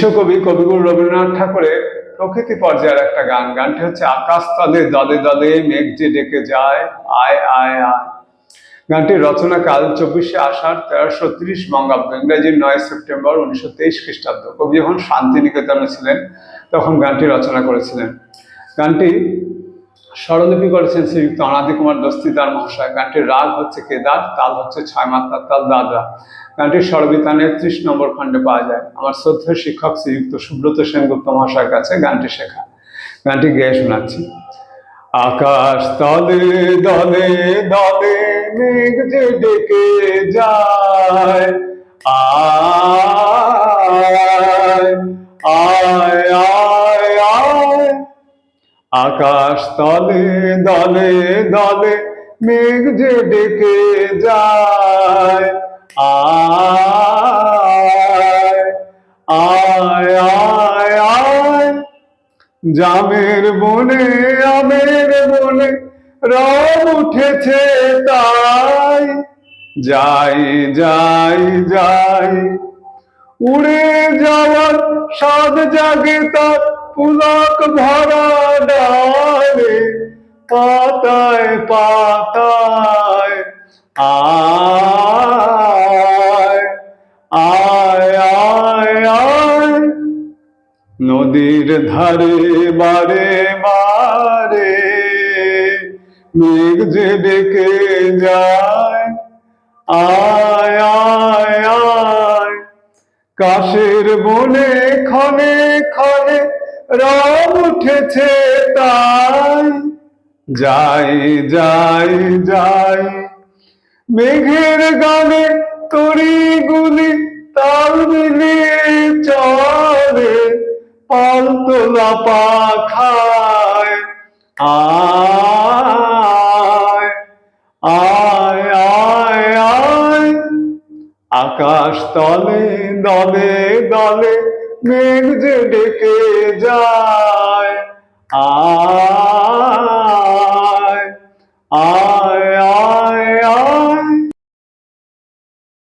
বিশ্বকবি কবিগুরু রবীন্দ্রনাথ ঠাকুরের প্রকৃতি পর্যায়ের একটা গান। গানটি হচ্ছে আকাশ তলে দলে দলে মেঘ যে ডেকে যায়, আয় আয় আয়। গানটির রচনাকাল 24শে আষাঢ় 1330 বঙ্গাব্দ, ইংরেজি 9 সেপ্টেম্বর 1923 খ্রিস্টাব্দ। কবি যখন শান্তিনিকেতনে ছিলেন তখন গানটি রচনা করেছিলেন। গানটি স্বরলিপি করেছেন শ্রীযুক্ত অনাদি কুমার দস্তিদার মহাশয়। গানটির রাগ হচ্ছে কেদার, তাল হচ্ছে 6 মাত্রার তাল দাদরা। গানটির স্বরবিতানে 30 নম্বর খণ্ডে পাওয়া যায়। আমার শ্রদ্ধেয় শিক্ষক শ্রীযুক্ত সুব্রত সেনগুপ্ত মহাশয়ের কাছে গানটি শেখা। গানটি গেয়ে শোনাচ্ছি। আকাশ তলে দলে দলে মেঘ যে ডেকে যায়, আয় আয় আয় আয়। আকাশ তলে দলে দলে মেঘ যে ডেকে যায়, আয় আয় আয় আয়। জামের বনে আমের বনে রব উঠেছে তাই, যাই যাই যাই। উড়ে যাওয়ার স্বাদ জাগে তার পুলক ভরা ডালে, পাতায় পাতায় আয় আয় আয় আয়। নদীর ধারে বারে বারে মেঘ যে ডেকে যায়, আয় আয় আয়। কাশের বনে ক্ষণে ক্ষণে রব উঠেছে তাই, যাই যাই যাই। মেঘের গানে তরি গুলি তাল মিলিয়ে চলে, পালতোলা পাখায় আয় আয় আয় আয়। আকাশ তলে দলে দলে মেঘ যে ডেকে যায়, আয়